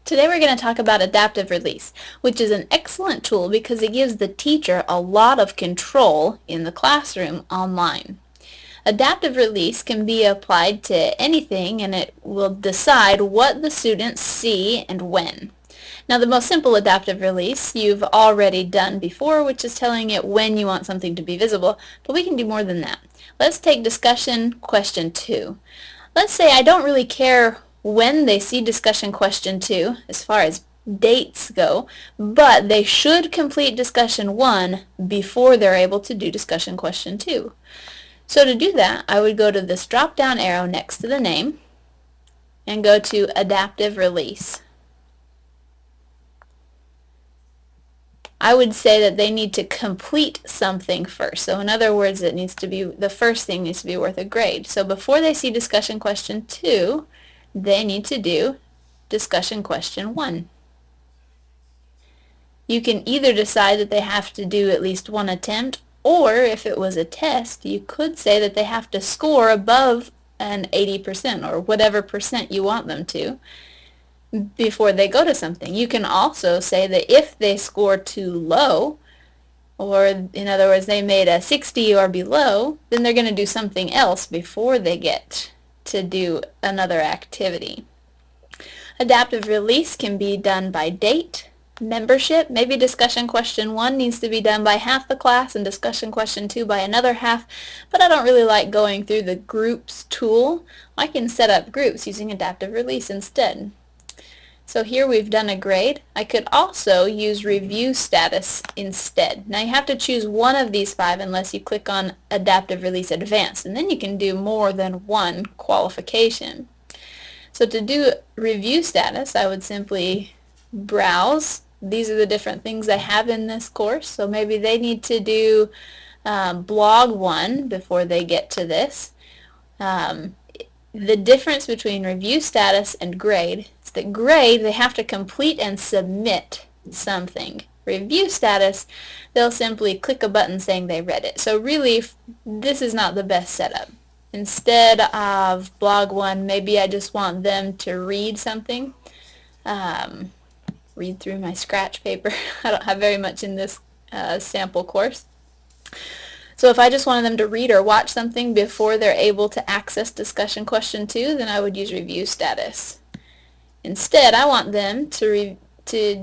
Today we're going to talk about adaptive release, which is an excellent tool because it gives the teacher a lot of control in the classroom online. Adaptive release can be applied to anything and it will decide what the students see and when. Now the most simple adaptive release you've already done before, which is telling it when you want something to be visible, but we can do more than that. Let's take discussion question 2. Let's say I don't really care when they see discussion question 2 as far as dates go, but they should complete discussion 1 before they're able to do discussion question 2. So to do that, I would go to this drop-down arrow next to the name and go to adaptive release. I would say that they need to complete something first. So in other words, it needs to be, the first thing needs to be worth a grade. So before they see discussion question 2, they need to do discussion question 1. You can either decide that they have to do at least one attempt, or if it was a test, you could say that they have to score above an 80% or whatever percent you want them to before they go to something. You can also say that if they score too low, or in other words they made a 60 or below, then they're going to do something else before they get to do another activity. Adaptive release can be done by date, membership. Maybe discussion question 1 needs to be done by half the class and discussion question 2 by another half, but I don't really like going through the groups tool. I can set up groups using adaptive release instead. So here we've done a grade. I could also use review status instead. Now you have to choose one of these 5 unless you click on adaptive release advanced, and then you can do more than one qualification. So to do review status, I would simply browse. These are the different things I have in this course. So maybe they need to do blog 1 before they get to this. The difference between review status and grade is that grade, they have to complete and submit something. Review status, they'll simply click a button saying they read it. So really, this is not the best setup. Instead of blog 1, maybe I just want them to read something. Read through my scratch paper. I don't have very much in this sample course. So if I just wanted them to read or watch something before they're able to access discussion question 2, then I would use review status. Instead, I want them to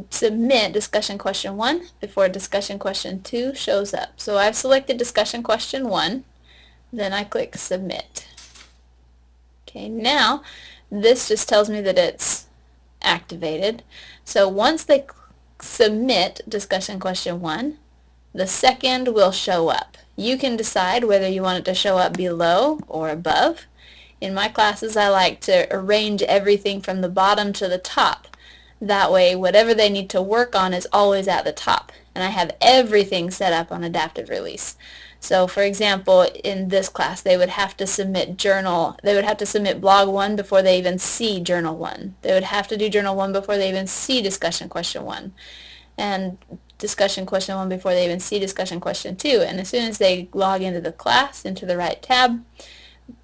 submit discussion question 1 before discussion question 2 shows up. So I've selected discussion question 1, then I click submit. Okay, now this just tells me that it's activated. So once they submit discussion question 1, the second will show up. You can decide whether you want it to show up below or above. In my classes, I like to arrange everything from the bottom to the top. That way, whatever they need to work on is always at the top. And I have everything set up on adaptive release. So for example, in this class, they would have to submit blog 1 before they even see journal 1. They would have to do journal 1 before they even see discussion question 1. And discussion question 1 before they even see discussion question 2. And as soon as they log into the class, into the right tab,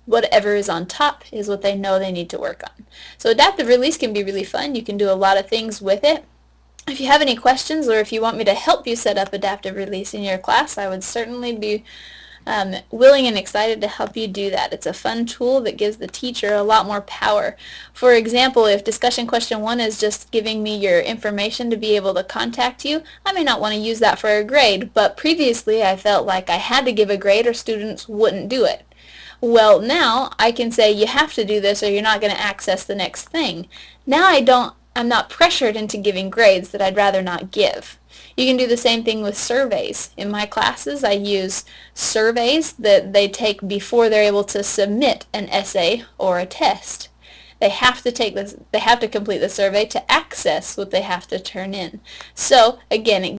whatever is on top is what they know they need to work on. So adaptive release can be really fun. You can do a lot of things with it. If you have any questions or if you want me to help you set up adaptive release in your class, I would certainly be willing and excited to help you do that. It's a fun tool that gives the teacher a lot more power. For example, if discussion question 1 is just giving me your information to be able to contact you, I may not want to use that for a grade, but previously I felt like I had to give a grade or students wouldn't do it. Well, now I can say you have to do this or you're not going to access the next thing. Now I'm not pressured into giving grades that I'd rather not give. You can do the same thing with surveys. In my classes, I use surveys that they take before they're able to submit an essay or a test. They have to complete the survey to access what they have to turn in. So again,